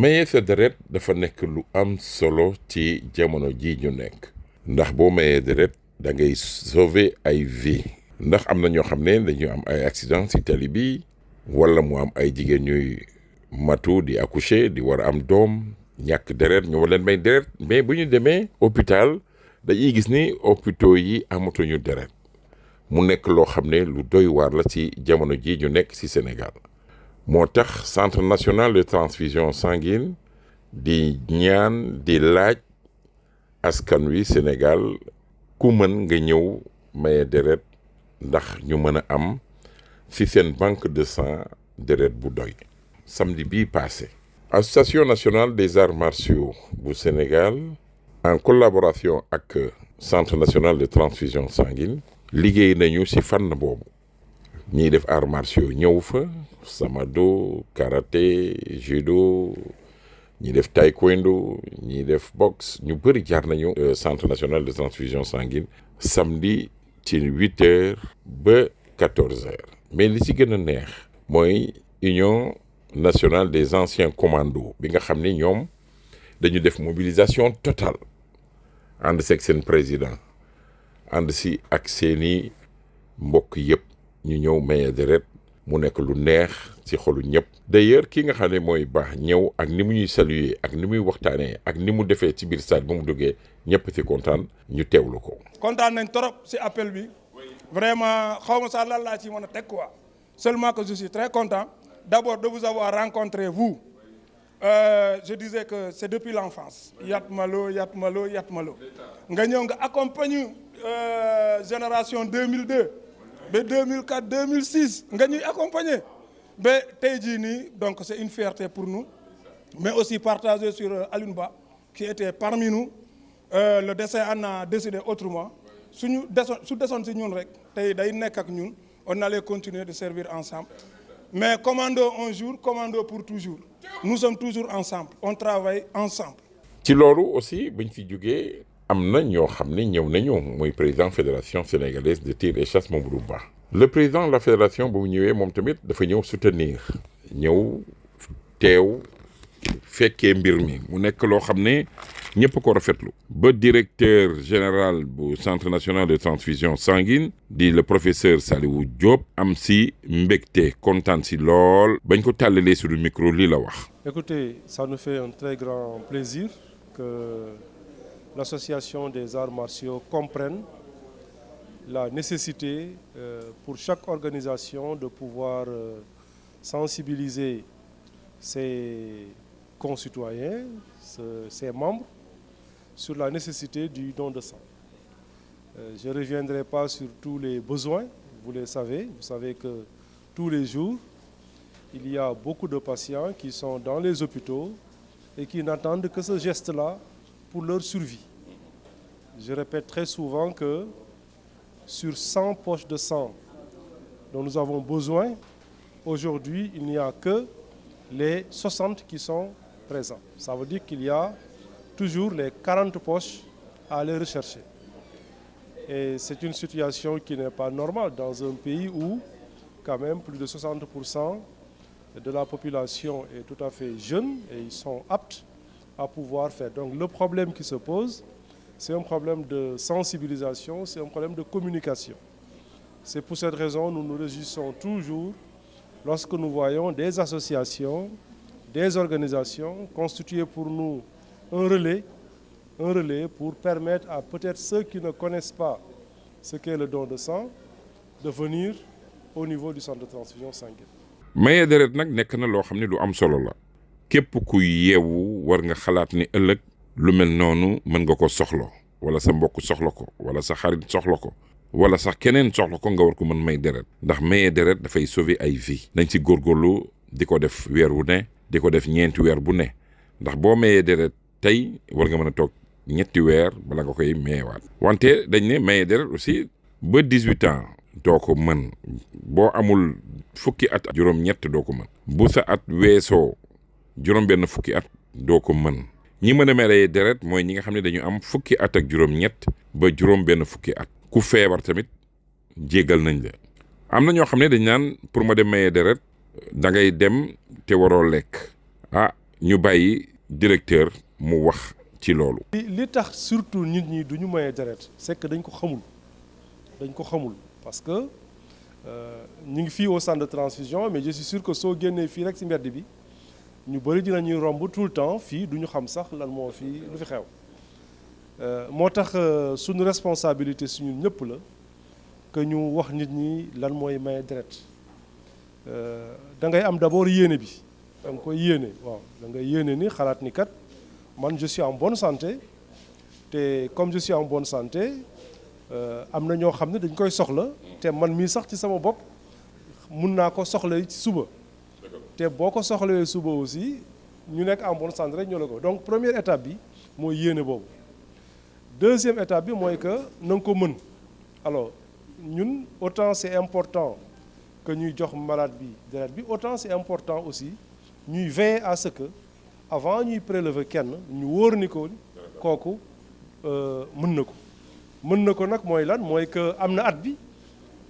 maye sa deret dafa nekk lu am solo ci jamono ji ñu nekk ndax boo mayee deret da ngay sauver ay vie ndax am na ñoo xam ne dañu am ay accident ci tali bi wala mu am ay jigéen ñuy matu di accoucher di war a am doom ñàkk deret ñu war leen may deret mais bu ñu demee hôpital dañuy gis ni hôpitaux yi amatuñu deret mu nekk loo xam ne lu doy waar la ci jamono ji ñu nekk ci Sénégal moo tax centre national de transfusion sanguine di ñaan di laaj askan wi Sénégal ku mën nga ñëw maye deret ndax ñu mën a am ci seen banque de sang deret bu doy. Samedi bii passé association nationale des arts martiaux bu Sénégal en collaboration ak centre national de transfusion sanguine liggéey nañu ci fànn boobu ñiy def arts martiaux ñëw fa samado karaté judo ñi def taekwondo ñi def boxe ñu bëri jaar nañu centre national de transfusion sanguine samedi ci 8h ba 14h mais li ci gën a neex mooy union nationale des anciens commandos bi nga xam ni ñoom dañu def mobilisation totale ànd seeg seen président ànd si ak seeni mbokk yëpp ñu ñëw maye deret mu nekk lu neex ci xolu ñëpp. d'ailleurs ki nga xam ne mooy baax ñëw ak ni mu ñuy saluer ak ni muy waxtaanee ak ni mu defee ci biir stade ba mu duggee ñëpp ci kontaan ñu teewlu ko. kontaan nañ trop ci appel bi vraiment xaw ma sax lan laa ci mën a teg quoi seulement que je suis très content d'abord de vous avoir rencontré vous. Je disais que c'est depuis l'enfance Yat Malo nga ñëw nga accompagne génération 2002 ba 2004 2006 nga ñuy accompagner ba tey jii nii donc c'est une fierté pour nous mais aussi partagé sur Alioune Ba qui était parmi nous le destin en a décidé autrement su desoon si ñun rek tey day nekk ak ñun on allait continuer de servir ensemble mais commando un jour commando pour toujours nous sommes toujours ensemble on travaille ensemble. ci loolu aussi bañ fi jógee am na ñoo xam ne ñëw nañu mooy président fédération sénégalaise de tir et chasse Mamadou Ba. le président de la fédération bu ñëwee moom tamit dafa ñëw soutenir ñëw teew fekkee mbir mi mu nekk loo xam ne ñëpp ko rafetlu. ba directeur général bu centre national de transfusion sanguine di le professeur Saliou Diop am si mbégte kontaan si lool bañ ko tàllalee sur le micro lii la wax. Écoutez, ça nous fait un très grand plaisir que l'association des arts martiaux comprenne la nécessité pour chaque organisation de pouvoir sensibiliser ses concitoyens, ses membres, sur la nécessité du don de sang. Je ne reviendrai pas sur tous les besoins, vous savez que tous les jours, il y a beaucoup de patients qui sont dans les hôpitaux et qui n'attendent que ce geste-là pour leur survie. Je répète très souvent que sur 100 poches de sang dont nous avons besoin, aujourd'hui, il n'y a que les 60 qui sont présents. Ça veut dire qu'il y a toujours les 40 poches à aller rechercher. Et c'est une situation qui n'est pas normale dans un pays où, quand même, plus de 60% de la population est tout à fait jeune et ils sont aptes à pouvoir faire. Donc le problème qui se pose, c'est un problème de sensibilisation, c'est un problème de communication. C'est pour cette raison que nous nous réjouissons toujours lorsque nous voyons des associations, des organisations constituer pour nous un relais pour permettre à peut-être ceux qui ne connaissent pas ce qu'est le don de sang de venir au niveau du centre de transfusion sanguine. maye deret nag nekk na loo xam ne lu am solo la képp ku yeewu war nga xalaat ni ëllëg lu mel noonu mën nga ko soxla wala sa mbokk soxla ko wala sa xarit soxla ko wala sax keneen soxla ko nga war ko mën may deret ndax maye deret dafay sauver ay vie nañ ci góorgóorlu di ko def weer wu ne di ko def ñeenti weer bu ne ndax boo mayee deret tey war nga mën a toog ñetti weer bala nga koy mayewaat wante dañ ne maye deret aussi ba 18 ans doo ko mën boo amul fukki at juróom-ñett doo ko mën bu sa at weesoo juróom-benn fukki at doo ko mën ñi mën a maye deret mooy ñi nga xam ne dañu am fukki at ak juróom-ñett ba juróom-benn fukki at ku feebar tamit jéggal nañ la. am na ñoo xam ne dañ naan pour ma dem maye deret da ngay dem te waroo lekk ñu bàyyi directeur mu wax ci loolu. li tax surtout nit ñi du ñu maye deret c'est que dañ ko xamul parce que ñu ngi fii au centre de transfusion mais je suis sûr que soo génnee fii rek ci mbedd bi ñu bëri dinañuy romb tout le temps fii du ñu xam sax lan moo fii lu fi xew moo tax suñu responsabilité suñu ñëpp la que ñu wax nit ñi lan mooy maye deret da ngay am d'abord yéene bi da nga koy yéene waaw da ngay yéene ni xalaat ni kat man je suis en bonne santé te comme je suis en bonne santé am na ñoo xam ne dañ koy soxla te man mii sax ci sama bopp mun naa ko soxla ci suba te boo ko soxlawee suba aussi ñu nekk en bonne santé rek ñoo la ko donc première étape bi mooy yéene boobu deuxième étape bi mooy que na nga ko mën alors ñun autant c'est important que ñuy jox malade bi deret bi autant c'est important aussi ñuy veiller à ce que avant ñuy prélever kenn ñu wóor ni ko kooku mën na ko nag mooy lan mooy que am na at bi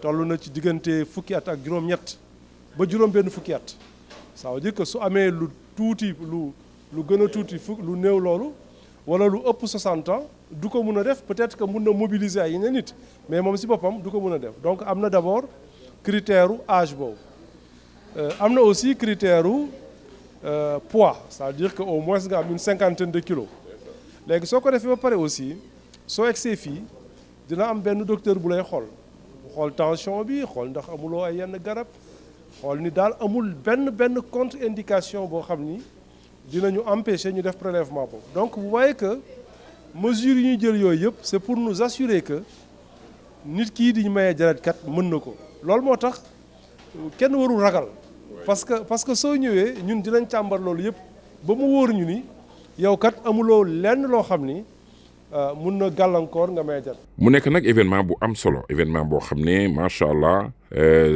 toll na ci diggante fukki at ak juróom-ñett ba juróom-benn fukki at ça veut dire que su amee lu tuuti lu gën a tuuti lu néew loolu wala lu ëpp 60 ans du ko mun a def peut-être que mun na mobiliser ay yeneen nit mais moom ci boppam du ko mun a def donc am na d'abord critère u âge boobu am na aussi critère u poids c'est-à-dire que au moins nga am une 50aine de kilos léegi soo ko defee ba pare aussi soo egsee fii dina am benn docteur bu lay xool tension bi xool ndax amuloo ay yenn garab xool ni daal amul benn contre-indication boo xam ni dinañu empêcher ñu def prélèvement boobu donc vous voyez que mesures yi ñuy jël yooyu yëpp c'est pour nous assurer que nit kii di maye deret kat mën na ko loolu moo tax kenn warul ragal parce que soo ñëwee ñun dinañ càmbar loolu yëpp ba mu wóor ñu ni yow kat amuloo lenn loo xam ni mun na gàllankoor nga may deret. mu nekk nag événement bu am solo événement boo xam ne macha allah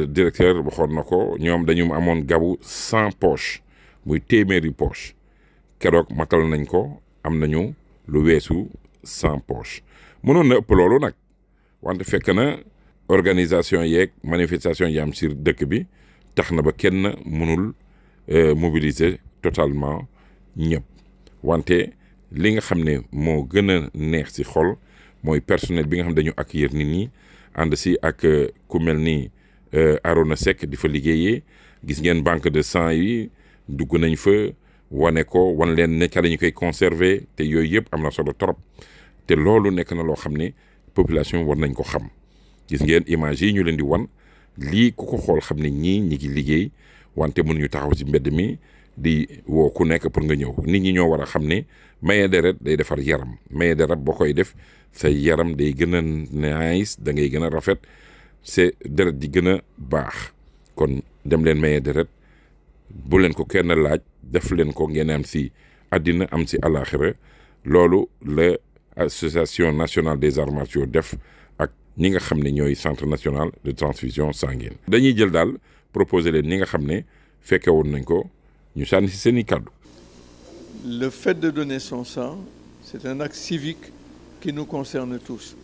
directeur waxoon na ko ñoom dañu amoon gabu 100 poches muy téeméeri poche keroog matal nañ ko am nañu lu weesu 100 poches mënoon na ëpp loolu nag wante fekk na organisation yeeg manifestation yi am ci dëkk bi tax na ba kenn mënul mobiliser totalement ñëpp wante li nga xam ne moo gën a neex ci xol mooy personnel bi nga xam ne dañu accueillir nit ñi ànd ci ak ku mel ni Arona Seck di fa liggéeyee gis ngeen banque de sang yi dugg nañ fa wane ko wan leen ne ca la ñu koy conserver te yooyu yëpp am na solo trop te loolu nekk na loo xam ne population war nañ ko xam gis ngeen image yi ñu leen di wan lii ku ko xool xam ne ñii ñi ngi liggéey wante mënuñu taxaw ci mbedd mi di woo ku nekk pour nga ñëw nit ñi ñoo war a xam ne maye deret day defar yaram maye deret boo koy def sa yaram day gën a nice da ngay gën a rafet c'est deret di gën a baax kon dem leen maye deret bu leen ko kenn laaj def leen ko ngeen am ci àddina am ci àllaaxira loolu la association nationale des arts martiaux def ak ñi nga xam ne ñooy centre national de transfusion sanguine. dañuy jël daal proposer leen ñi nga xam ne fekke woon nañ ko ñu sànni ci seeni kàddu. Le fait de donner son sang, c'est un acte civique qui nous concerne tous.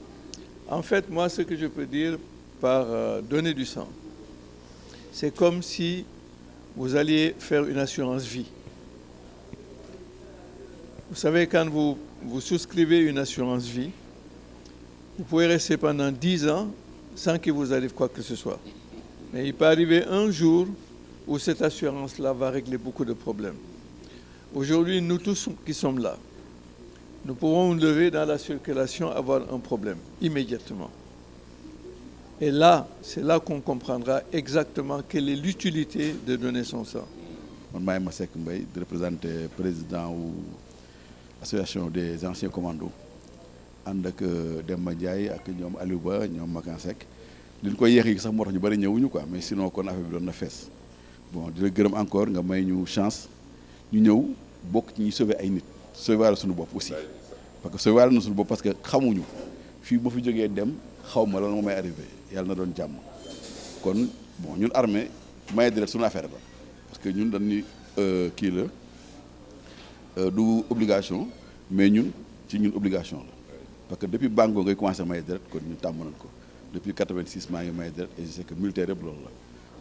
En fait, moi, ce que je peux dire par donner du sang, c'est comme si vous alliez faire une assurance vie. Vous savez, quand vous souscrivez une assurance vie, vous pouvez rester pendant 10 ans sans qu'il vous arrive quoi que ce soit. Mais il peut arriver un jour où cette assurance-là va régler beaucoup de problèmes. Aujourd'hui, nous tous qui sommes là, nous pourrons lever dans la circulation, avoir un problème immédiatement. Et là, c'est là qu'on comprendra exactement quelle est l'utilité de donner son sang. Man maay Masseck Mbaye di représenter président wu association des anciens commandos ànd ak Demba Ndiaye ak ñoom Aliou Ba ñoom Makan Seck li ñu koy yéex yi sax moo tax ñu bëri ñëwuñu quoi mais sinon kon affaire bi doon na fees bon di la gërëm encore nga may ñu chance ñu ñëw bokk ci ñuy sauver ay nit sauver waale suñu bopp aussi parce que sauver waale na suñu bopp parce que xamuñu fii ma fi jógee dem xaw ma lan moo may arrivé yàlla na doon jàmm kon bon ñun armée maye deret suñu affaire la parce que ñun dañuy kii la du obligation mais ñun ci ñun obligation la parce que depuis Bango ngay commencé maye deret kon ñun tàmm nañ ko depuis 86 maa ngi maye deret et je sais que militaire yëpp loolu la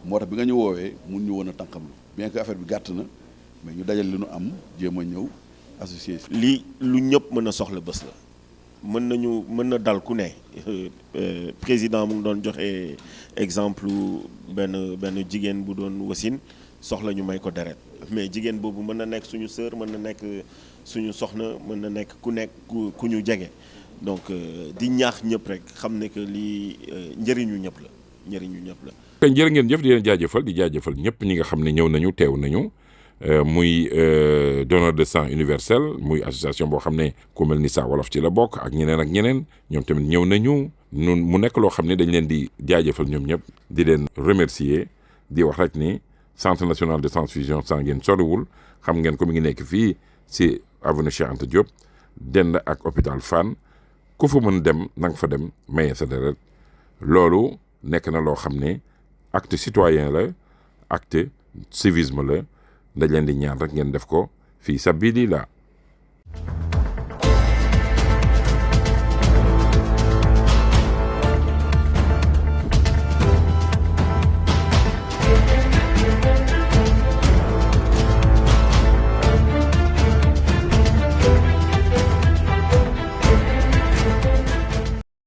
moo tax bi nga ñu woowee mun ñu woon a tànqam bien que affaire bi gàtt na mais ñu dajal li ñu am jéem a ñëw associé. lii lu ñëpp mën a soxla bés la mën na dal ku ne président mu ngi doon joxe exemple benn jigéen bu doon wasin soxla ñu may ko deret mais jigéen boobu mën na nekk suñu sœur mën na nekk suñu soxna mën na nekk ku ñu jege donc di ñaax ñëpp rek xam ne que lii njëriñu ñëpp la. kon jërë ngeen jëf di leen jaajëfal di jaajëfal ñëpp ñi nga xam ne ñëw nañu teew nañu. muy donneur de sang universel muy association boo xam ne ku mel ni Saa Wolof ci la bokk ak ñeneen ñoom tamit ñëw nañu mu nekk loo xam ne dañ leen di jaajëfal ñoom ñëpp di leen remercier di wax rek ni centre national de transfusion sanguine soriwul xam ngeen ko mi ngi nekk fii si avenue Cheikh Anta Diop dend ak hôpital Fann ku fa mën dem na nga fa dem maye sa deret loolu nekk na loo xam ne acte citoyen la acte civisme la. dañ leen di ñaan rek ngeen def ko fii sabilillah